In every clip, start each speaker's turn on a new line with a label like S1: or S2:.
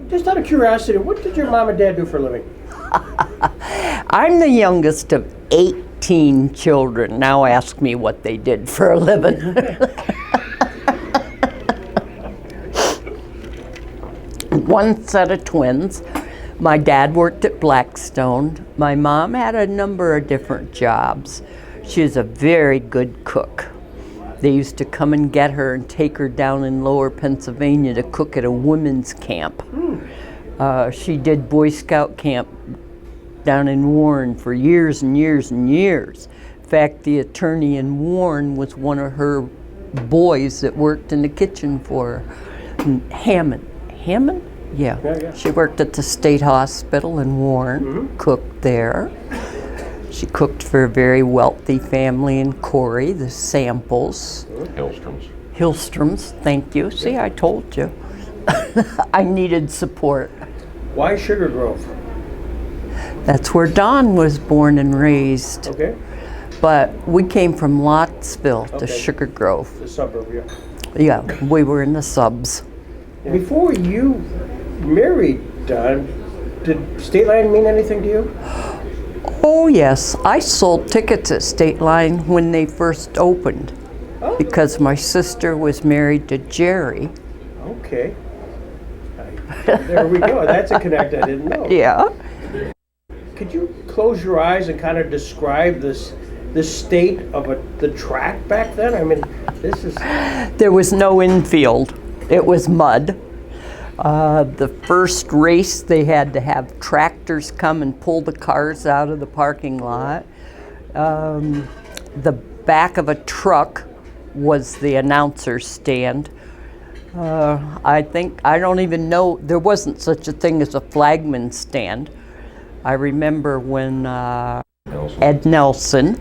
S1: Just out of curiosity, what did your mom and dad do for a living?
S2: I'm the youngest of 18 children. Now ask me what they did for a living. One set of twins. My dad worked at Blackstone. My mom had a number of different jobs. She was a very good cook. They used to come and get her and take her down in Lower Pennsylvania to cook at a women's camp. She did Boy Scout camp down in Warren for years and years and years. In fact, the attorney in Warren was one of her boys that worked in the kitchen for her. Hammond? Yeah. She worked at the state hospital in Warren, cooked there. She cooked for a very wealthy family in Corey, the Samples. Hillstroms, thank you. See, I told you. I needed support.
S1: Why Sugar Grove?
S2: That's where Don was born and raised.
S1: Okay.
S2: But we came from Lottsville to Sugar Grove.
S1: The suburb, yeah.
S2: Yeah, we were in the subs.
S1: Before you married Don, did Stateline mean anything to you?
S2: Oh yes, I sold tickets at Stateline when they first opened because my sister was married to Jerry.
S1: Okay. There we go. That's a connect I didn't know.
S2: Yeah.
S1: Could you close your eyes and kind of describe this state of the track back then? I mean, this is...
S2: There was no infield. It was mud. The first race, they had to have tractors come and pull the cars out of the parking lot. The back of a truck was the announcer's stand. I don't even know, there wasn't such a thing as a flagman stand. I remember when Ed Nelson,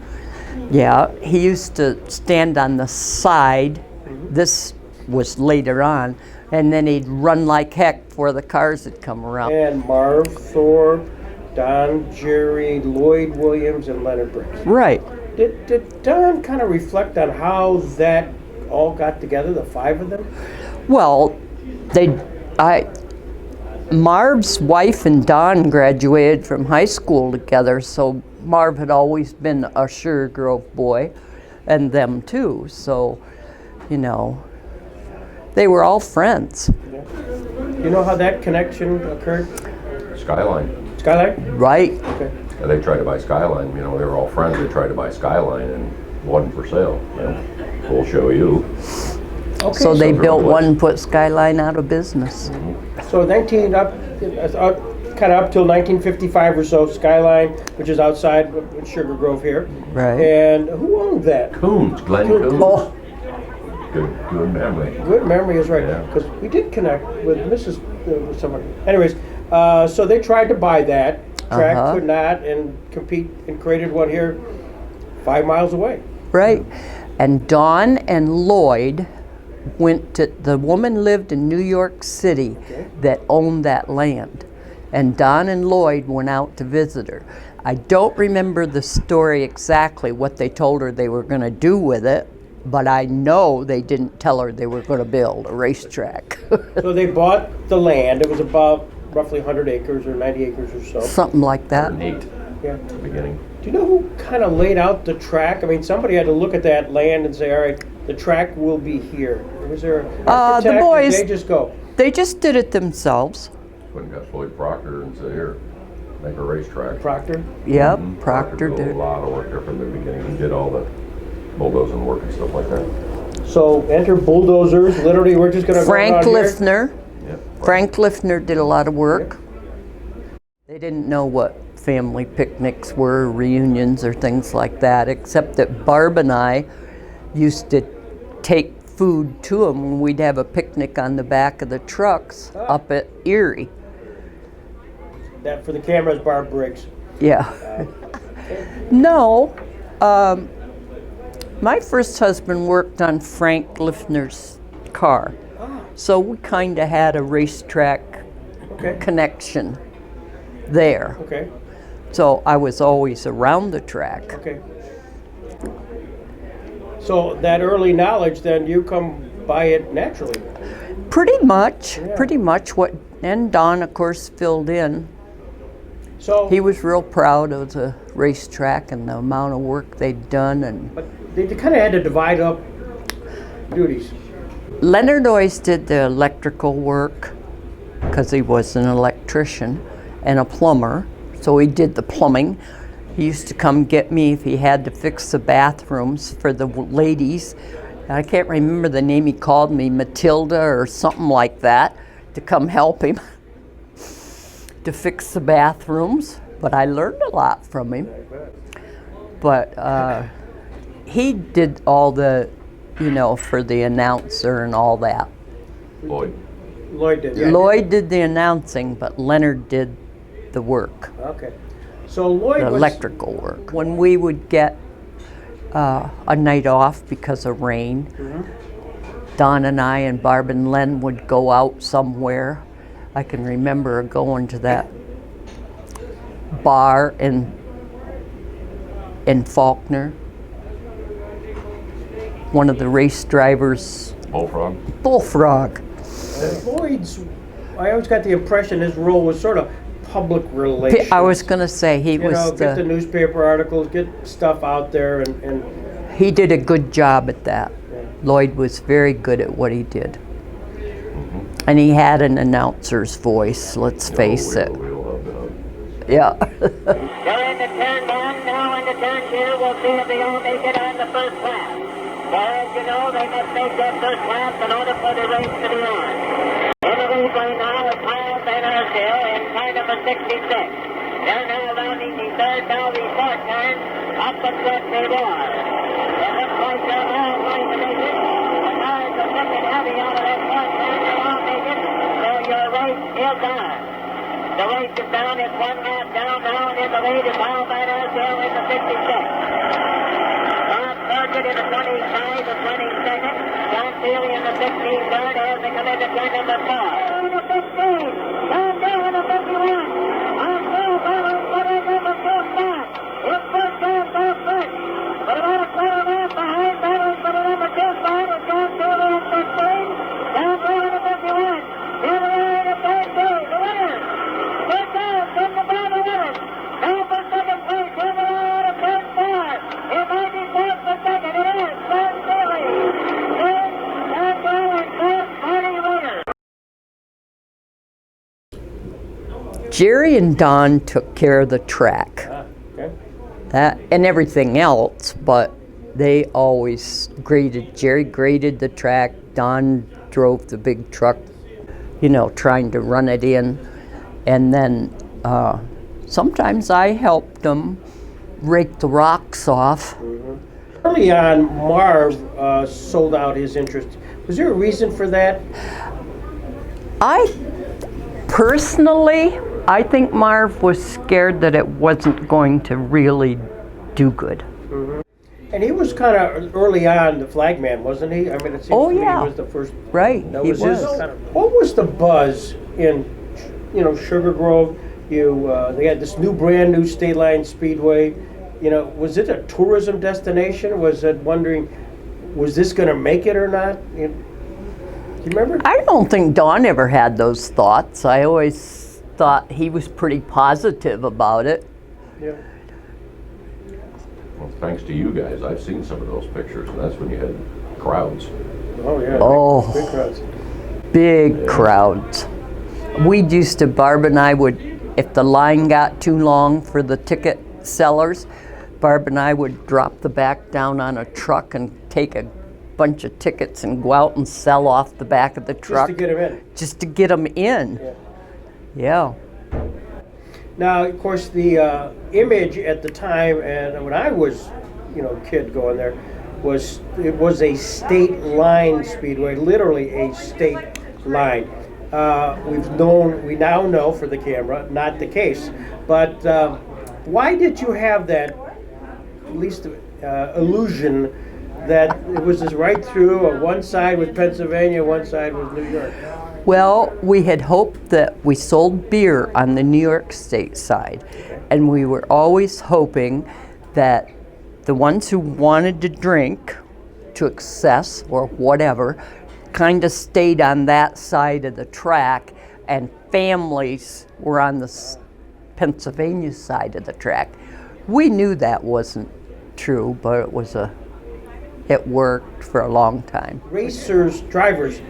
S2: he used to stand on the side. This was later on, and then he'd run like heck before the cars had come around.
S1: And Marv Thorpe, Don, Jerry, Lloyd Williams, and Leonard Briggs.
S2: Right.
S1: Did Don kind of reflect on how that all got together, the five of them?
S2: Well, Marv's wife and Don graduated from high school together, so Marv had always been a Sugar Grove boy, and them too, so, you know, they were all friends.
S1: Yeah. You know how that connection occurred?
S3: Skyline.
S1: Skyline?
S2: Right.
S1: Okay.
S3: Yeah, they tried to buy Skyline, you know, they were all friends, they tried to buy Skyline and it wasn't for sale. Yeah. We'll show you.
S1: Okay.
S2: So they built one and put Skyline out of business.
S1: So kind of up till 1955 or so, Skyline, which is outside of Sugar Grove here.
S2: Right.
S1: And who owned that?
S3: Coons, Glenn Coons.
S1: Oh.
S3: Good memory.
S1: Good memory is right,
S3: Yeah.
S1: because we did connect with Mrs. Someone. Anyways, so they tried to buy that track, could not, and compete, and created one here 5 miles away.
S2: Right. And Don and Lloyd went to, the woman lived in New York City that owned that land. And Don and Lloyd went out to visit her. I don't remember the story exactly, what they told her they were going to do with it, but I know they didn't tell her they were going to build a racetrack.
S1: So they bought the land. It was about roughly 100 acres or 90 acres or so.
S2: Something like that.
S3: 108
S1: Yeah.
S3: at the beginning.
S1: Do you know who kind of laid out the track? I mean, somebody had to look at that land and say, all right, the track will be here. Was there an architect,
S2: the boys,
S1: or did they just go?
S2: They just did it themselves.
S3: Went and got Floyd Proctor and said, here, make a racetrack.
S1: Proctor?
S2: Yep,
S3: Mhm.
S2: Proctor
S3: did a
S2: did.
S3: lot of work there from the beginning. He did all the bulldozing work and stuff like that.
S1: So enter bulldozers. Literally, we're just going to
S2: Frank
S1: go around
S2: Lifner.
S3: Yep.
S2: Frank Lifner did a lot of work. They didn't know what family picnics were, reunions or things like that, except that Barb and I used to take food to them when we'd have a picnic on the back of the trucks up at Erie.
S1: That for the cameras, Barb Briggs.
S2: Yeah. No, my first husband worked on Frank Lifner's car, so we kind of had a racetrack connection there.
S1: Okay.
S2: So I was always around the track.
S1: Okay. So that early knowledge, then you come by it naturally.
S2: Pretty much,
S1: Yeah.
S2: pretty much what, and Don, of course, filled in.
S1: So,
S2: He was real proud of the racetrack and the amount of work they'd done. And
S1: but they kind of had to divide up duties.
S2: Leonard always did the electrical work because he was an electrician and a plumber, so he did the plumbing. He used to come get me if he had to fix the bathrooms for the ladies. I can't remember the name he called me, Matilda or something like that, to come help him to fix the bathrooms. But I learned a lot from him. But he did all the, for the announcer and all that.
S3: Lloyd.
S1: Lloyd did. Yeah.
S2: Lloyd did the announcing, but Leonard did the work,
S1: Okay. So Lloyd
S2: the
S1: was
S2: electrical work. When we would get a night off because of rain, Don and I and Barb and Len would go out somewhere. I can remember going to that bar in Faulkner. One of the race drivers,
S3: Bullfrog.
S2: Bullfrog.
S1: Lloyd's. I always got the impression his role was sort of public relations.
S2: I was going to say he was
S1: get the newspaper articles, get stuff out there, and
S2: he did a good job at that. Lloyd was very good at what he did. And he had an announcer's voice, let's face it.
S3: We love that.
S2: Yeah.
S4: They're in the turn one, now in the turn two. We'll see if they all make it on the first lap. So as you know, they must make that first lap in order for the race to be on. In the lead right now is Kyle Van Arsdale in car number 66. They're now rounding the third, now the fourth turn. Up and front they are. It looks like they're all going to make it. The cars are looking heavy out of that fourth turn. They all make it. So your race is on. The race is down. It's one lap down now, and in the lead is Kyle Van Arsdale in the 66. Bob Sargent in the 25, the 22nd. John Feely in the 16-3rd as they come into turn number 4. In the 15, John Doe in the 51. On Phil Ballard, but in number 2 spot. It's first down, both first. But about a quarter lap behind Ballard, but in number 2 spot is John Feely in 15. John Doe in the 51. Here we are in the third day. The winner. First down, from the bottom of it. Now for second place, here we are in the third spot. It might be fourth for second. It is John Feely. Third, John Doe in fourth, Marty Reuter.
S2: Jerry and Don took care of the track.
S1: okay.
S2: That and everything else, but they always graded. Jerry graded the track. Don drove the big truck, trying to run it in. And then sometimes I helped them rake the rocks off.
S1: Early on, Marv sold out his interest. Was there a reason for that?
S2: Personally, I think Marv was scared that it wasn't going to really do good.
S1: And he was kind of early on the flagman, wasn't he? I mean, it seems
S2: Oh,
S1: to me
S2: yeah.
S1: he was the first.
S2: Right,
S1: That
S2: he
S1: was his
S2: was.
S1: kind of. What was the buzz in, Sugar Grove? They had this brand new Stateline Speedway. Was it a tourism destination? Was it wondering, was this going to make it or not? Do you remember?
S2: I don't think Don ever had those thoughts. I always thought he was pretty positive about it.
S1: Yeah.
S3: Well, thanks to you guys, I've seen some of those pictures, and that's when you had crowds.
S1: Oh yeah.
S2: Oh.
S1: Big crowds.
S2: Big crowds. Barb and I would, if the line got too long for the ticket sellers, Barb and I would drop the back down on a truck and take a bunch of tickets and go out and sell off the back of the truck.
S1: Just to get him in.
S2: Just to get them in. Yeah.
S1: Now, of course, the image at the time, and when I was, kid going there, it was a state line speedway, literally a state line. We now know for the camera, not the case. But why did you have that, at least illusion that it was just right through? One side was Pennsylvania, one side was New York.
S2: Well, we had hoped that we sold beer on the New York State side, and we were always hoping that the ones who wanted to drink to excess or whatever, kind of stayed on that side of the track, and families were on the Pennsylvania side of the track. We knew that wasn't true, but it worked for a long time.
S1: Racers, drivers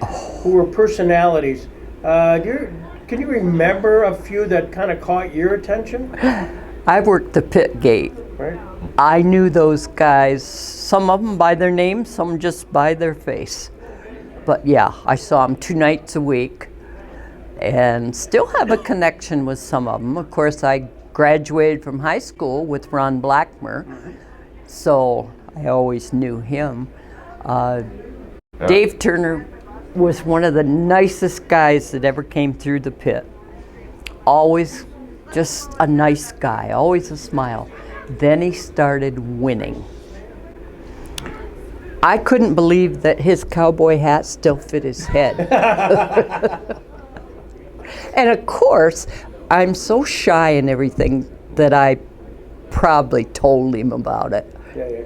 S1: who were personalities. Can you remember a few that kind of caught your attention?
S2: I worked the pit gate.
S1: Right.
S2: I knew those guys, some of them by their name, some just by their face. But yeah, I saw them 2 nights a week and still have a connection with some of them. Of course, I graduated from high school with Ron Blackmer, so I always knew him. Dave Turner was one of the nicest guys that ever came through the pit. Always just a nice guy, always a smile. Then he started winning. I couldn't believe that his cowboy hat still fit his head. And of course, I'm so shy and everything that I probably told him about it.
S1: Yeah.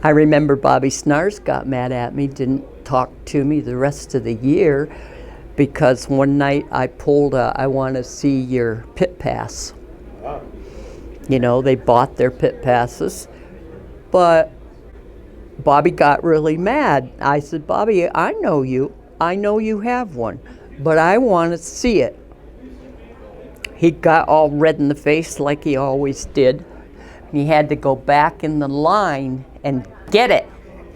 S2: I remember Bobby Snars got mad at me, didn't talk to me the rest of the year, because one night I pulled a, I want to see your pit pass.
S1: Wow.
S2: You know, they bought their pit passes, but Bobby got really mad. I said, Bobby, I know you have one, but I want to see it. He got all red in the face like he always did. He had to go back in the line and get it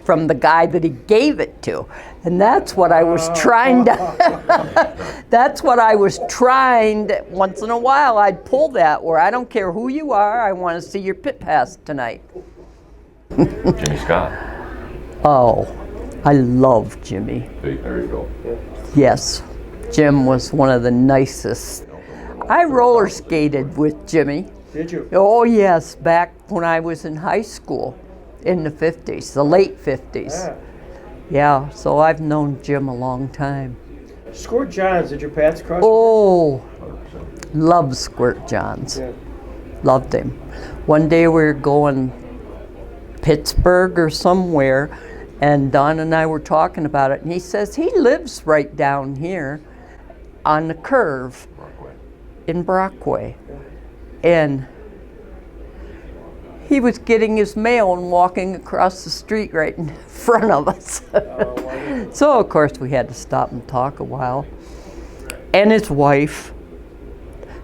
S2: from the guy that he gave it to. And that's what I was trying to, that's what I was trying to, once in a while I'd pull that where I don't care who you are, I want to see your pit pass tonight.
S3: Jimmy Scott.
S2: Oh, I love Jimmy.
S3: There you go.
S2: Yes, Jim was one of the nicest. I roller skated with Jimmy.
S1: Did you?
S2: Oh yes, back when I was in high school in the 50s, the late 50s.
S1: Yeah.
S2: Yeah, so I've known Jim a long time.
S1: Squirt Johns, did your paths cross?
S2: Oh, love Squirt Johns.
S1: Yeah.
S2: Loved him. One day we were going Pittsburgh or somewhere, and Don and I were talking about it, and he says he lives right down here on the curve in Brockway. And he was getting his mail and walking across the street right in front of us. So of course we had to stop and talk a while. And his wife,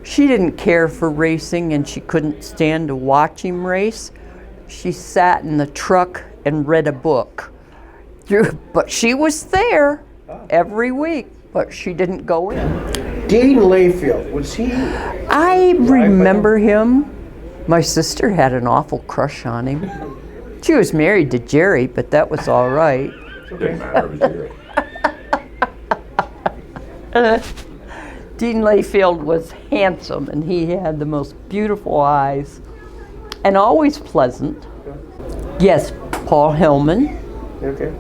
S2: she didn't care for racing and she couldn't stand to watch him race. She sat in the truck and read a book. But she was there every week, but she didn't go in.
S1: Dean Layfield, was he?
S2: I remember him. My sister had an awful crush on him. She was married to Jerry, but that was all right.
S3: Didn't matter, it was Jerry.
S2: Dean Layfield was handsome, and he had the most beautiful eyes, and always pleasant. Yes, Paul Hillman.
S1: Okay.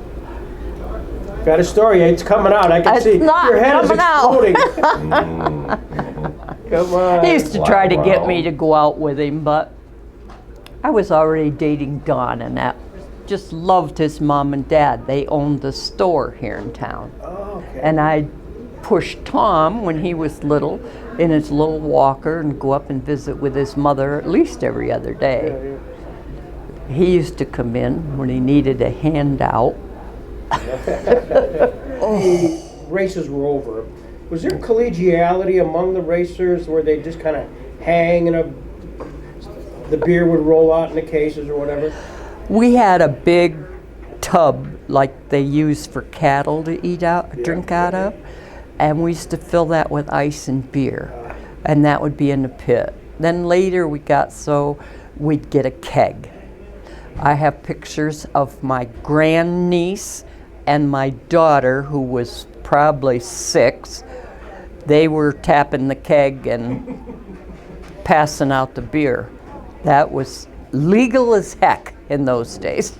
S1: Got a story. It's coming out. I can
S2: It's
S1: see
S2: not
S1: your head is
S2: coming out.
S1: exploding. Come on.
S2: He used to try to get me to go out with him, but I was already dating Don, and that just loved his mom and dad. They owned the store here in town.
S1: Oh, okay.
S2: And I pushed Tom when he was little in his little walker and go up and visit with his mother at least every other day. He used to come in when he needed a handout.
S1: The races were over. Was there collegiality among the racers where they just kind of hang and the beer would roll out in the cases or whatever?
S2: We had a big tub like they use for cattle to eat out, drink out of, and we used to fill that with ice and beer, and that would be in the pit. Then later we got so we'd get a keg. I have pictures of my grandniece and my daughter, who was probably 6. They were tapping the keg and passing out the beer. That was legal as heck in those days.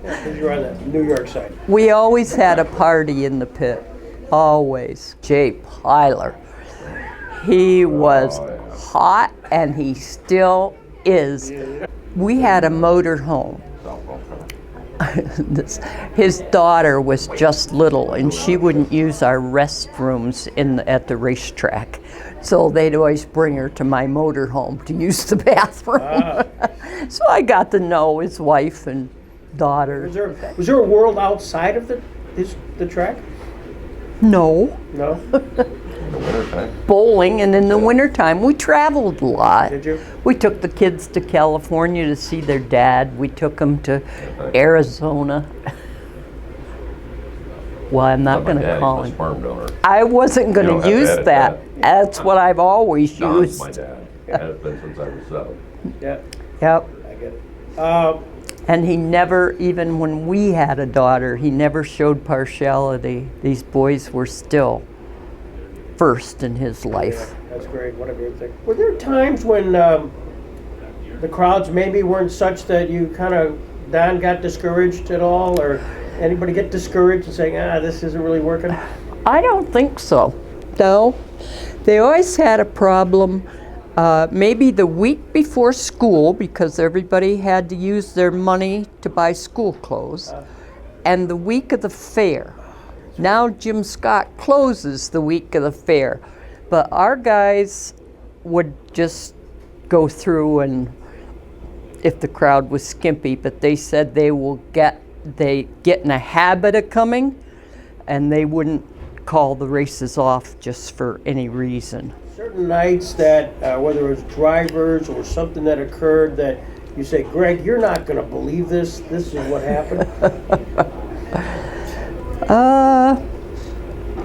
S1: Because you're on the New York side.
S2: We always had a party in the pit, always. Jay Pyler, he was hot and he still is. We had a motor home His daughter was just little, and she wouldn't use our restrooms at the racetrack. So they'd always bring her to my motorhome to use the bathroom. So I got to know his wife and daughter.
S1: Was there a world outside of the track?
S2: No.
S1: No?
S3: In the wintertime.
S2: Bowling, and in the wintertime we traveled a lot.
S1: Did you?
S2: We took the kids to California to see their dad. We took them to Arizona. Well, I'm not going to call
S3: He's
S2: him.
S3: my sperm donor.
S2: I wasn't going
S3: don't
S2: to
S3: have to
S2: use
S3: edit
S2: that. That's what I've always
S3: Don's
S2: used.
S3: my dad. It has been since I was 7.
S1: Yeah,
S2: Yep.
S1: I get it.
S2: And he never, even when we had a daughter, he never showed partiality. These boys were still first in his life.
S1: That's great. What a great thing. Were there times when the crowds maybe weren't such that you Don got discouraged at all, or anybody get discouraged and saying, this isn't really working?
S2: I don't think so. No. They always had a problem maybe the week before school, because everybody had to use their money to buy school clothes, and the week of the fair. Now Jim Scott closes the week of the fair, but our guys would just go through, and if the crowd was skimpy, but they said they get in a habit of coming, and they wouldn't call the races off just for any reason.
S1: Certain nights that, whether it was drivers or something that occurred that you say, Greg, you're not going to believe this. This is what happened.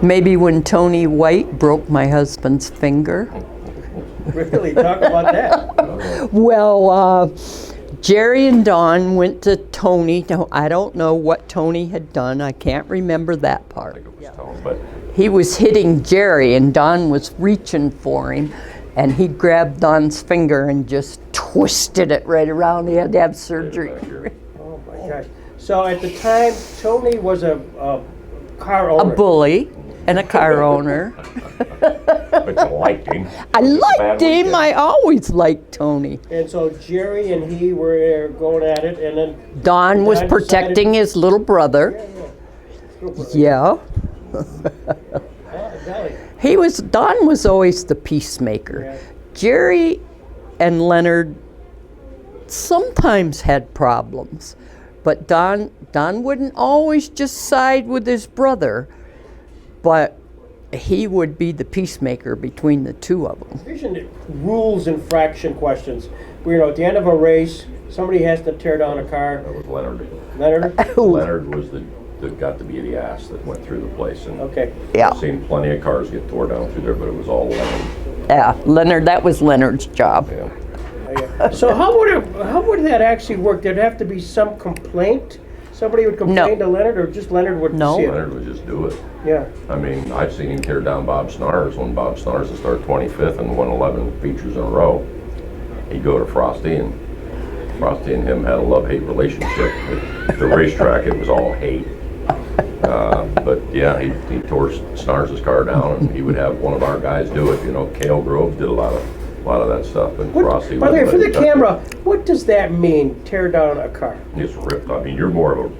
S2: Maybe when Tony White broke my husband's finger.
S1: Really? Talk about that.
S2: Well, Jerry and Don went to Tony. I don't know what Tony had done. I can't remember that
S3: I
S2: part.
S3: think it was Tone, but
S2: He was hitting Jerry, and Don was reaching for him, and he grabbed Don's finger and just twisted it right around. He had to have surgery.
S1: Oh, my gosh. So at the time, Tony was a car
S2: A
S1: owner.
S2: bully and a car owner.
S3: but you liked him.
S2: I
S3: It was a
S2: liked
S3: bad
S2: him.
S3: weekend.
S2: I always liked Tony.
S1: And so Jerry and he were going at it, and then
S2: Don was
S1: Don
S2: protecting his little brother. Yeah. Don was always the peacemaker.
S1: Yeah.
S2: Jerry and Leonard sometimes had problems, but Don wouldn't always just side with his brother, but he would be the peacemaker between the two of them.
S1: Vision rules infraction questions. At the end of a race, somebody has to tear down a car.
S3: That was Leonard.
S1: Leonard?
S3: Leonard was the got to be the ass that went through the place. And
S1: Okay.
S2: Yeah.
S3: I've seen plenty of cars get tore down through there, but it was all Leonard.
S2: Yeah, Leonard, that was Leonard's job.
S3: Yeah.
S1: So how would that actually work? There'd have to be some complaint? Somebody would complain to Leonard, or just Leonard would
S2: No.
S1: see it?
S3: Leonard would just do it.
S1: Yeah.
S3: I mean, I've seen him tear down Bob Snars when Bob Snars had started 25th and won 11 features in a row. He'd go to Frosty, and Frosty and him had a love-hate relationship. At the racetrack, it was all hate. But yeah, he tore Snars' car down, and he would have one of our guys do it. Cale Groves did a lot of that stuff, and Frosty.
S1: By the way,
S3: would
S1: for the
S3: let him
S1: camera, what does that mean, tear down a car?
S3: Just ripped. I mean, you're more of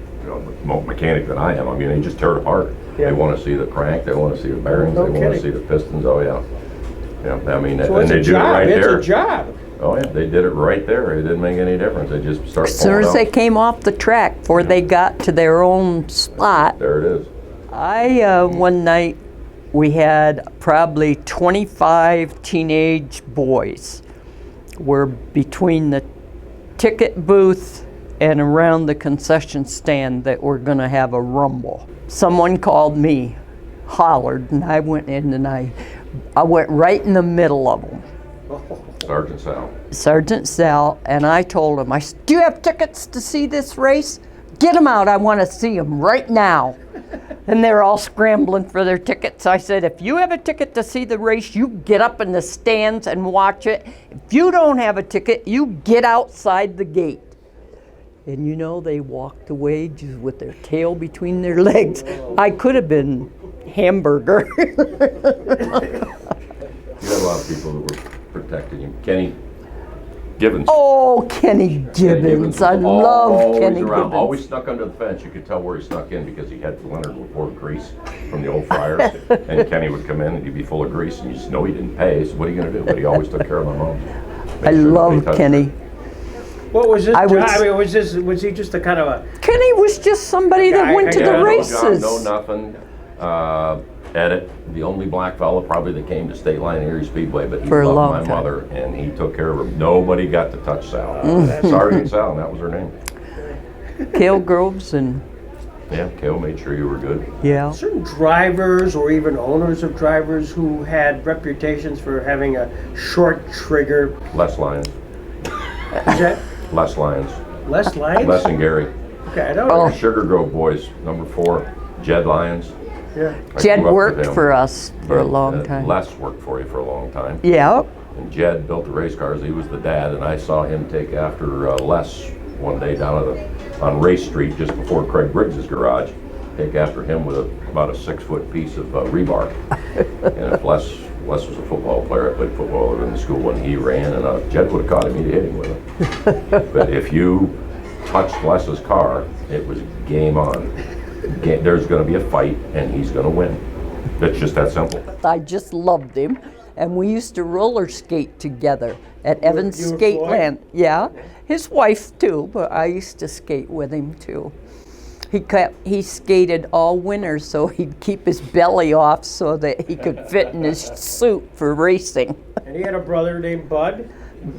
S3: a mechanic than I am. I mean, they just tear it apart.
S1: Yeah.
S3: They want to see the crank. They want to see the bearings.
S1: No
S3: they want to
S1: kidding.
S3: see the pistons. Oh yeah. Yeah. I mean,
S1: So
S3: and
S1: it's
S3: they
S1: a
S3: did it
S1: job.
S3: right
S1: It's
S3: there.
S1: a job.
S3: Oh yeah, they did it right there. It didn't make any difference. They just started.
S2: As soon as they
S3: out.
S2: came off the track, before they got to their own spot,
S3: There it is.
S2: one night we had probably 25 teenage boys were between the ticket booth and around the concession stand that were going to have a rumble. Someone called me, hollered, and I went in and I went right in the middle of them.
S3: Sergeant Sal.
S2: Sergeant Sal, and I told him, do you have tickets to see this race? Get them out, I want to see them right now. And they're all scrambling for their tickets. I said, if you have a ticket to see the race, you get up in the stands and watch it. If you don't have a ticket, you get outside the gate. And they walked away just with their tail between their legs. I could have been hamburger.
S3: You had a lot of people who were protecting him. Kenny Gibbons.
S2: Oh, Kenny Gibbons. I love
S3: always
S2: Kenny
S3: around,
S2: Gibbons.
S3: Always snuck under the fence. You could tell where he snuck in because he had Leonard would pour grease from the old fryers. And Kenny would come in and he'd be full of grease and you just know he didn't pay. So what are you going to do? But he always took care of my mom.
S2: I love Kenny.
S1: What was his
S2: I
S1: job?
S2: would-
S1: I mean, was he just a kind of a...
S2: Kenny was just somebody that went to the
S3: No
S2: races.
S3: job, no nothing. Edit, the only black fella probably that came to Stateline and Erie Speedway, but he
S2: For a
S3: loved
S2: long
S3: my
S2: time.
S3: mother and he took care of her. Nobody got to touch Sal. Sergeant Sal, and that was her name.
S2: Cale Groves and,
S3: Yeah, Kale made sure you were good.
S2: yeah.
S1: Certain drivers or even owners of drivers who had reputations for having a short trigger.
S3: Les Lyons.
S1: Is that
S3: Les Lyons.
S1: Les Lyons?
S3: Les and Gary.
S1: Okay, I don't
S2: Oh.
S1: know.
S3: Sugar Grove boys, number 4. Jed Lyons.
S1: Yeah.
S3: I
S2: Jed
S3: grew up with
S2: worked
S3: him.
S2: for us for a
S3: Yeah,
S2: long time.
S3: Les worked for you for a long time.
S2: Yeah.
S3: And Jed built the race cars. He was the dad, and I saw him take after Les one day down on Race Street just before Craig Briggs's garage. Take after him with about a 6-foot piece of rebar. And if Les was a football player, I played football in the school when he ran, and Jed would have caught him. He'd hit him with it. But if you touched Les's car, it was game on. There's going to be a fight, and he's going to win. It's just that simple.
S2: I just loved him. And we used to roller skate together at Evans
S1: you and
S2: Skateline. Yeah. His wife too, but I used to skate with him too. He skated all winter so he'd keep his belly off so that he could fit in his suit for racing.
S1: And he had a brother named Bud.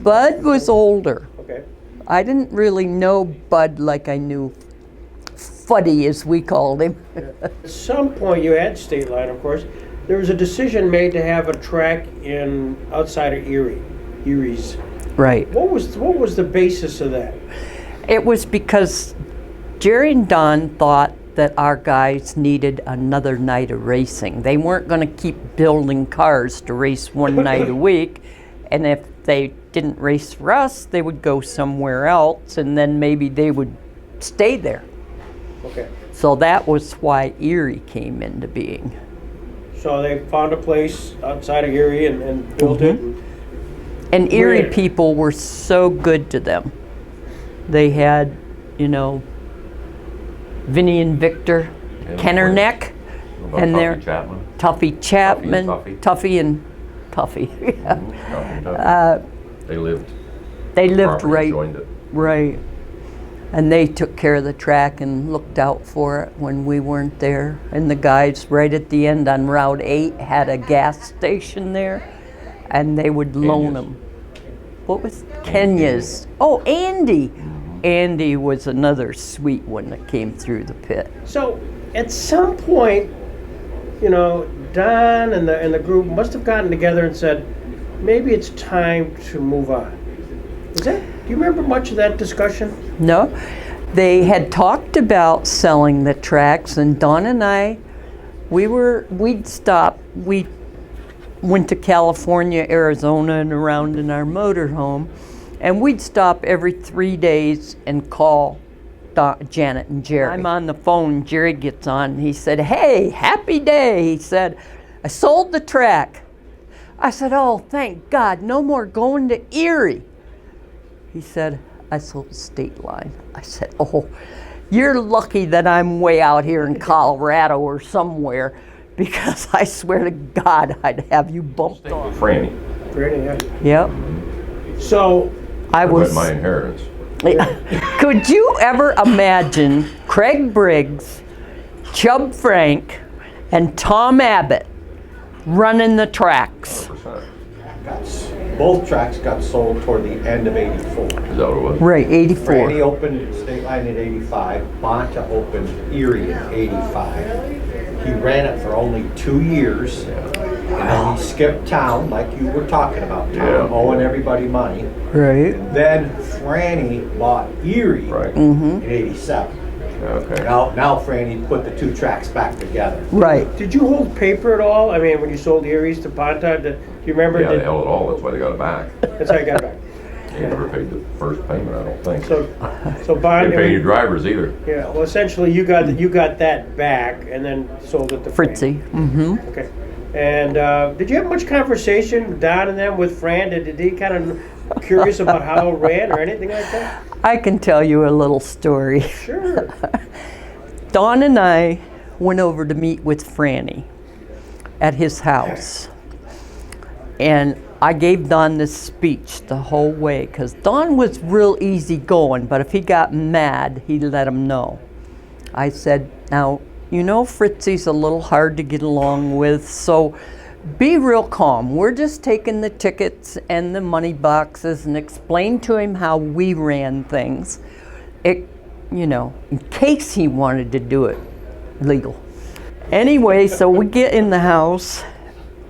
S2: Bud was older.
S1: Okay.
S2: I didn't really know Bud like I knew Fuddy, as we called him.
S1: At some point, you had Stateline, of course. There was a decision made to have a track outside of Erie's.
S2: Right.
S1: What was the basis of that?
S2: It was because Jerry and Don thought that our guys needed another night of racing. They weren't going to keep building cars to race one night a week, and if they didn't race for us, they would go somewhere else, and then maybe they would stay there.
S1: Okay.
S2: So that was why Erie came into being.
S1: So they found a place outside of Erie and built it.
S2: And Erie
S1: Where?
S2: people were so good to them. They had, Vinny and Victor
S3: Yeah,
S2: Kennerneck,
S3: About
S2: and
S3: Tuffy
S2: they're
S3: Chapman.
S2: Tuffy Chapman,
S3: Tuffy.
S2: Tuffy and Tuffy. Yeah.
S3: Tuffy. They lived.
S2: They lived
S3: property,
S2: right,
S3: joined it.
S2: right. And they took care of the track and looked out for it when we weren't there. And the guys right at the end on Route 8 had a gas station there, and they would loan
S3: Kenya's.
S2: them. What was Kenya's? Oh, Andy. Andy was another sweet one that came through the pit.
S1: So at some point, Don and the group must have gotten together and said, maybe it's time to move on. Do you remember much of that discussion?
S2: No, they had talked about selling the tracks, and Don and I, we'd stop. We went to California, Arizona, and around in our motorhome, and we'd stop every 3 days and call Janet and Jerry. I'm on the phone, Jerry gets on, he said, "Hey, happy day." He said, "I sold the track." I said, "Oh, thank God, no more going to Erie." He said, "I sold Stateline." I said, "Oh, you're lucky that I'm way out here in Colorado or somewhere, because I swear to God I'd have you bumped off."
S3: Franny.
S1: Great, yeah.
S2: Yep.
S1: So
S2: I
S3: But
S2: was.
S3: my inheritance.
S2: Could you ever imagine Craig Briggs, Chub Frank, and Tom Abbott running the tracks?
S3: 100%.
S5: Both tracks got sold toward the end of '84.
S3: Is that what it was?
S2: Right, 84.
S5: Franny opened Stateline in '85. Bonta opened Erie in '85. He ran it for only 2 years. And then he skipped town, like you were talking about, town,
S3: Yeah.
S5: owing everybody money.
S2: Right.
S5: Then Franny bought Erie
S3: Right.
S5: in '87.
S3: Okay.
S5: Now Franny put the two tracks back together.
S2: Right.
S1: did you hold paper at all? I mean, when you sold Erie's to Bonta, do you remember?
S3: Yeah, they held it all. That's why they got it back.
S1: That's how you got it back.
S3: They never paid the first payment, I don't think.
S1: So
S3: They
S1: Bonta.
S3: didn't pay your drivers either.
S1: Yeah. Well, essentially, you got that back and then sold it to
S2: Fritzy. Mm-hmm.
S1: Okay. And did you have much conversation, Don and them, with Fran? Did he kind of curious about how it ran or anything like that?
S2: I can tell you a little story.
S1: Sure.
S2: Don and I went over to meet with Franny at his house. And I gave Don this speech the whole way, because Don was real easy going, but if he got mad, he'd let him know. I said, now, you know Fritzy's a little hard to get along with, so be real calm. We're just taking the tickets and the money boxes and explain to him how we ran things. In case he wanted to do it legal. Anyway, so we get in the house,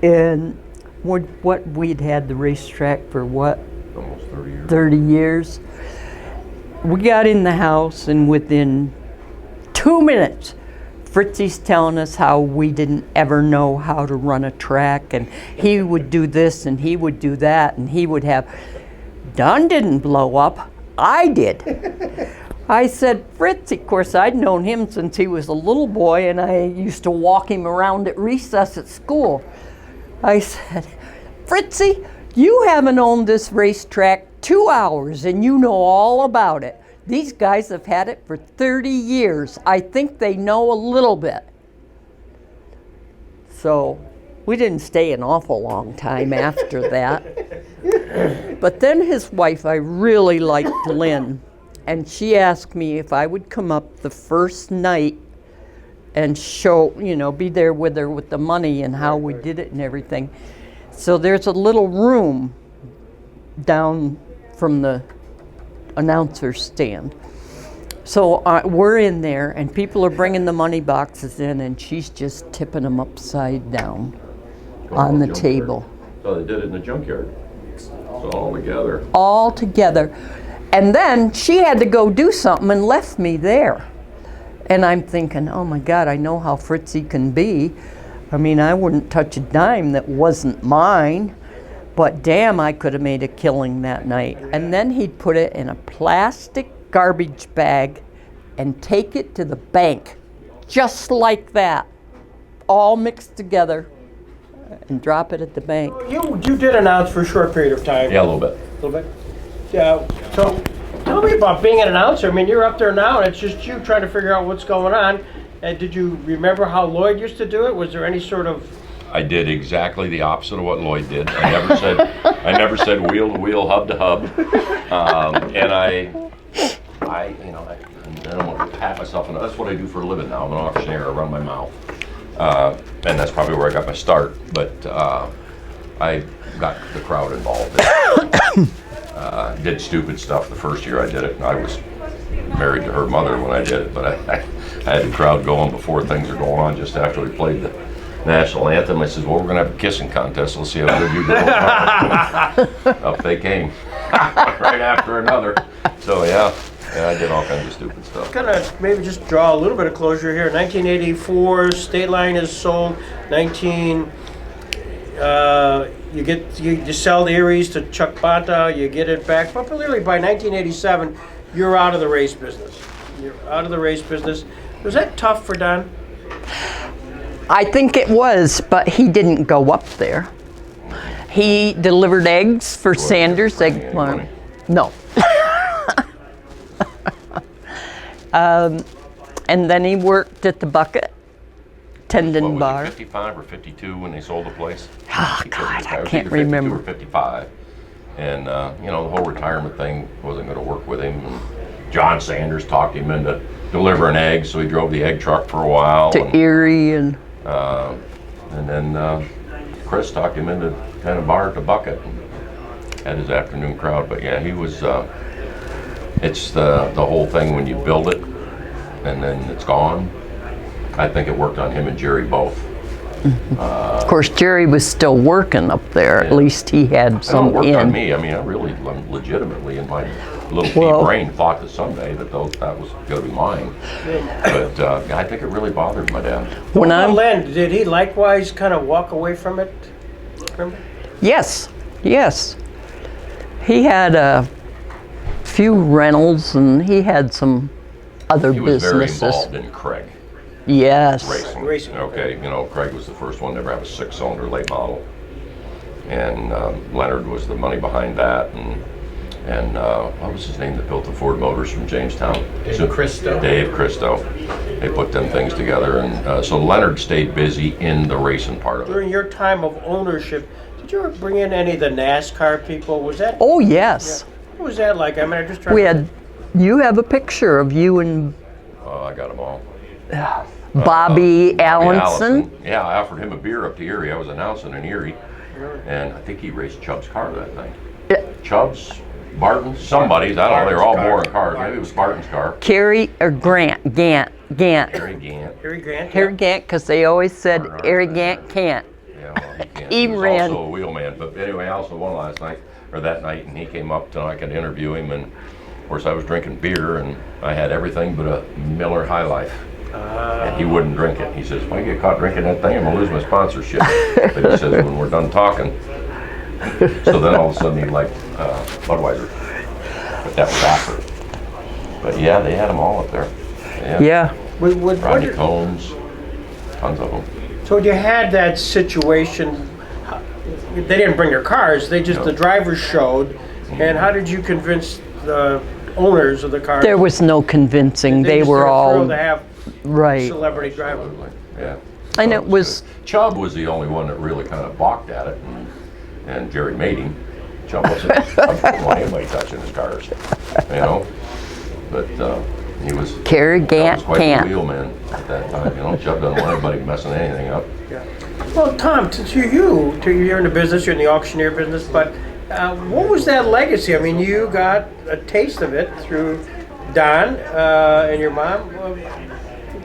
S2: and we'd had the racetrack for what?
S3: Almost 30 years.
S2: 30 years. We got in the house, and within 2 minutes, Fritzy's telling us how we didn't ever know how to run a track, and he would do this and he would do that, and he would have. Don didn't blow up, I did. I said, Fritzy, of course, I'd known him since he was a little boy, and I used to walk him around at recess at school. I said, Fritzy, you haven't owned this racetrack 2 hours, and you know all about it. These guys have had it for 30 years. I think they know a little bit. So we didn't stay an awful long time after that. But then his wife, I really liked Lynn, and she asked me if I would come up the first night and show, be there with her with the money and how we did it and everything. So there's a little room down from the announcer's stand. So we're in there, and people are bringing the money boxes in, and she's just tipping them upside down on the table.
S3: So they did it in the junkyard. So all together.
S2: All together. And then she had to go do something and left me there. And I'm thinking, oh my God, I know how Fritzy can be. I mean, I wouldn't touch a dime that wasn't mine. But damn, I could have made a killing that night. And then he'd put it in a plastic garbage bag and take it to the bank, just like that, all mixed together, and drop it at the bank.
S1: You did announce for a short period of time.
S3: Yeah, a little bit.
S1: A little bit. Yeah. So tell me about being an announcer. I mean, you're up there now, and it's just you trying to figure out what's going on. And did you remember how Lloyd used to do it? Was there any sort of...
S3: I did exactly the opposite of what Lloyd did. I never said wheel to wheel, hub to hub. And I don't want to pat myself enough. That's what I do for a living now. I'm an auctioneer. I run my mouth. And that's probably where I got my start. But I got the crowd involved. Did stupid stuff the first year I did it. I was married to her mother when I did it, but I had the crowd going before things are going on just after we played the national anthem. I said, well, we're going to have a kissing contest. We'll see how good you do. Up they came, right after another. So yeah, I did all kinds of stupid stuff.
S1: Kind of maybe just draw a little bit of closure here. 1984, Stateline is sold. You sell the Eries to Chuck Bata. You get it back. But clearly by 1987, you're out of the race business. Was that tough for Don?
S2: I think it was, but he didn't go up there. He delivered eggs for Sanders Egg Farm. No. And then he worked at the Bucket Tendon Bar.
S3: Was it 55 or 52 when they sold the place?
S2: Oh, God, I can't
S3: 52
S2: remember.
S3: or 55. And, the whole retirement thing wasn't going to work with him. And John Sanders talked him into delivering eggs, so he drove the egg truck for a while.
S2: To Erie and
S3: then Chris talked him into kind of bar at the Bucket and had his afternoon crowd. But yeah, he was, it's the whole thing when you build it and then it's gone. I think it worked on him and Jerry both.
S2: of course, Jerry was still working up there.
S3: Yeah.
S2: At least he had some
S3: It worked
S2: in.
S3: on me. I mean, I really legitimately in my little pea brain thought that someday that was going to be mine. But I think it really bothered my dad.
S2: When
S1: Len, did he likewise kind of walk away from it? Remember?
S2: Yes. He had a few rentals, and he had some other
S3: He was very
S2: businesses.
S3: involved in Craig
S2: Yes.
S3: racing.
S1: Racing.
S3: Okay, Craig was the first one to ever have a 6-cylinder late model. and Leonard was the money behind that, and what was his name that built the Ford Motors from Jamestown?
S5: Dave Christo.
S3: Dave Christo. They put them things together, and so Leonard stayed busy in the racing part of it.
S1: During your time of ownership, did you ever bring in any of the NASCAR people? Was that?
S2: Oh, yes.
S1: What was that like? I mean, I just tried.
S2: We had, you have a picture of you and
S3: I got them all.
S2: Bobby Allenson.
S3: Yeah, I offered him a beer up to Erie. I was announcing in Erie, and I think he raced Chubb's car that night. Chubb's, Barton's, somebody's, I don't know, they were all boring cars. Maybe it was Barton's car.
S2: Carrie or Gant,
S3: Harry Gant.
S1: Harry Grant.
S2: Harry Gant, because they always said Harry Gant can't.
S3: Yeah, well, he can't.
S2: He
S3: He was
S2: ran.
S3: also a wheelman. But anyway, I also won last night, or that night, and he came up so I could interview him. And of course, I was drinking beer, and I had everything but a Miller High Life. And he wouldn't drink it. He says, if I get caught drinking that thing, I'm going to lose my sponsorship. But he says, when we're done talking. So then all of a sudden he liked Budweiser. But that was after. But yeah, they had them all up there.
S2: Yeah.
S3: Rodney Combs, tons of them.
S1: So you had that situation. They didn't bring their cars. They just, the drivers showed. And how did you convince the owners of the cars?
S2: There was no convincing. They
S1: just
S2: were all
S1: thrilled to have
S2: right.
S1: celebrity drivers.
S3: Absolutely. Yeah.
S2: And
S3: So
S2: it was
S3: good. Chubb was the only one that really kind of balked at it, and Jerry made him. Chubb wasn't didn't want anybody touching his cars, you know. But he was.
S2: Carrie
S3: Chubb
S2: Gant
S3: was quite
S2: can't.
S3: the wheelman at that time, you know. Chubb doesn't want anybody messing anything up.
S1: Well, Tom, you're in the business, you're in the auctioneer business, but what was that legacy? I mean, you got a taste of it through Don and your mom.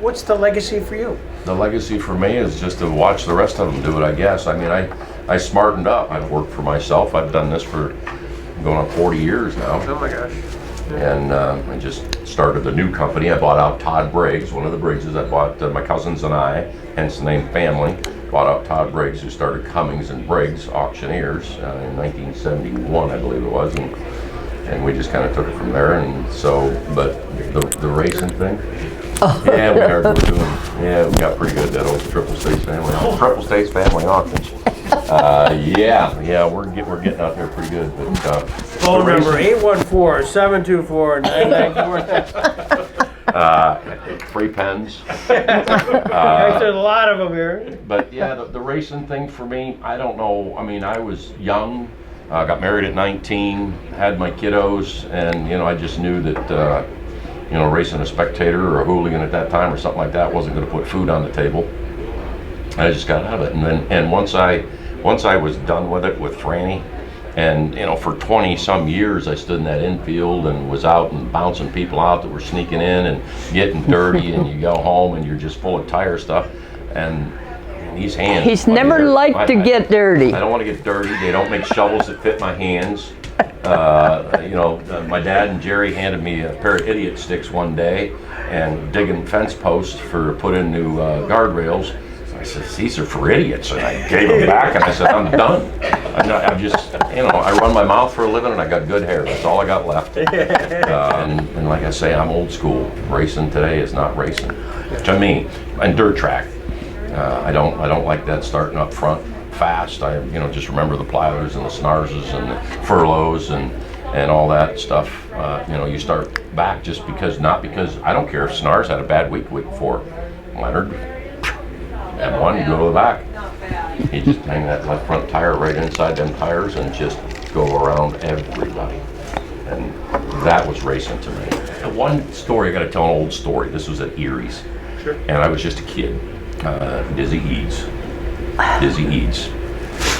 S1: What's the legacy for you?
S3: The legacy for me is just to watch the rest of them do it, I guess. I mean, I smartened up. I've worked for myself. I've done this for going on 40 years now.
S1: Oh my gosh.
S3: And I just started a new company. I bought out Todd Briggs, one of the Briggses. I bought my cousins and I, hence the name family, bought out Todd Briggs, who started Cummings and Briggs Auctioneers in 1971, I believe it was. And we just kind of took it from there. And so, but the racing thing, yeah, we got pretty good at that old Triple States family auctions. Yeah, we're getting out there pretty good. But
S1: Phone number 814-724-9944.
S3: free pens.
S1: There's a lot of them here.
S3: But yeah, the racing thing for me, I don't know. I mean, I was young, got married at 19, had my kiddos, and you know, I just knew that you know, racing a spectator or a hooligan at that time or something like that wasn't going to put food on the table. I just got out of it, and once I was done with it with Franny, and you know, for 20 some years I stood in that infield and was out and bouncing people out that were sneaking in and getting dirty, and you go home and you're just full of tire stuff, and these hands.
S2: He's never liked to get dirty.
S3: I don't want to get dirty. They don't make shovels that fit my hands. You know, my dad and Jerry handed me a pair of idiot sticks one day and digging fence posts for put in new guardrails. I said, these are for idiots, and I gave them back, and I said, I'm done. I'm just, you know, I run my mouth for a living, and I got good hair. That's all I got left. And like I say, I'm old school. Racing today is not racing to me. And dirt track, I don't like that starting up front fast. I, you know, just remember the plylers and the snarses and the furloughs and all that stuff. You know, you start back just because, not because, I don't care if Snars had a bad week before. Leonard had one, you go to the back. He just hang that left front tire right inside them tires and just go around everybody. And that was racing to me. And one story, I got to tell an old story. This was at Erie's.
S1: Sure.
S3: And I was just a kid. Dizzy Eads.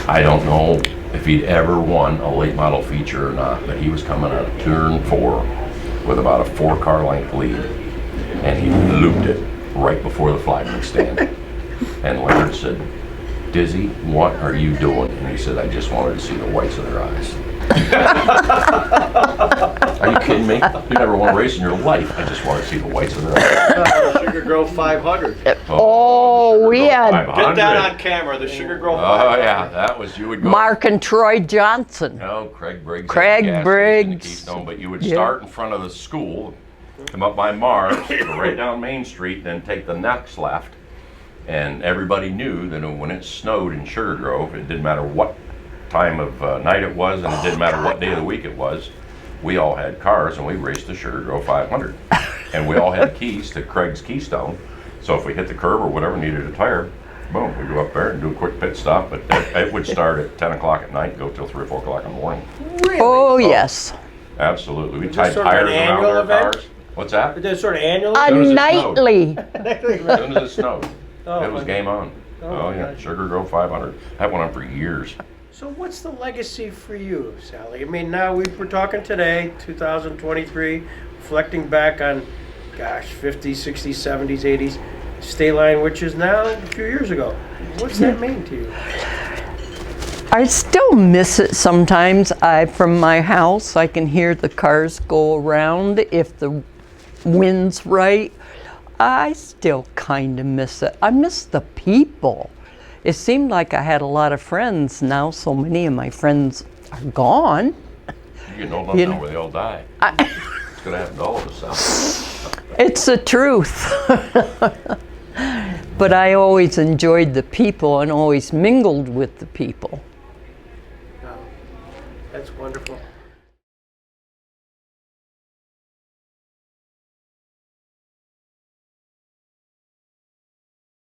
S3: I don't know if he'd ever won a late model feature or not, but he was coming out of turn 4 with about a 4-car length lead. And he looped it right before the flagman stand. And Leonard said, Dizzy, what are you doing? And he said, I just wanted to see the whites of their eyes. Are you kidding me? You never won a race in your life. I just wanted to see the whites of their eyes.
S5: Sugar Grove 500.
S2: Oh, we had
S5: Get that on camera, the Sugar Grove 500.
S3: Oh yeah, that was, you would go.
S2: Mark and Troy Johnson.
S3: No, Craig Briggs.
S2: Craig
S3: at the gas
S2: Briggs.
S3: station in Keystone, but you would
S2: Yeah.
S3: start in front of the school, come up by Mars, go right down Main Street, then take the next left. And everybody knew that when it snowed in Sugar Grove, it didn't matter what time of night it was, and it didn't matter what day of the week it was. We all had cars, and we raced the Sugar Grove 500. And we all had keys to Craig's Keystone. So if we hit the curb or whatever, needed a tire, boom, we go up there and do a quick pit stop. But it would start at 10 o'clock at night, go till 3 or 4 o'clock in the morning.
S1: Really?
S2: Oh, yes.
S3: Absolutely. We
S1: Is this
S3: tied
S1: sort of an
S3: tires around
S1: annual
S3: our
S1: event?
S3: cars. What's that?
S1: Is that sort of annual?
S2: A
S3: soon as it
S2: nightly.
S3: As soon as it snowed,
S1: Oh,
S3: it was
S1: my
S3: game on.
S1: Oh,
S3: Oh,
S1: my
S3: yeah,
S1: gosh.
S3: Sugar Grove 500. That went on for years.
S1: So what's the legacy for you, Sally? I mean, now we're talking today, 2023, reflecting back on, gosh, 50s, 60s, 70s, 80s, Stateline, which is now a few years ago. What's that mean to you?
S2: I still miss it sometimes. From my house, I can hear the cars go around if the wind's right. I still kind of miss it. I miss the people. It seemed like I had a lot of friends. Now so many of my friends are gone.
S3: You get old enough
S2: You
S3: now
S2: know-
S3: where they all die. It's going to happen to all of us now.
S2: It's the truth. But I always enjoyed the people and always mingled with the people.
S1: Wow. That's wonderful.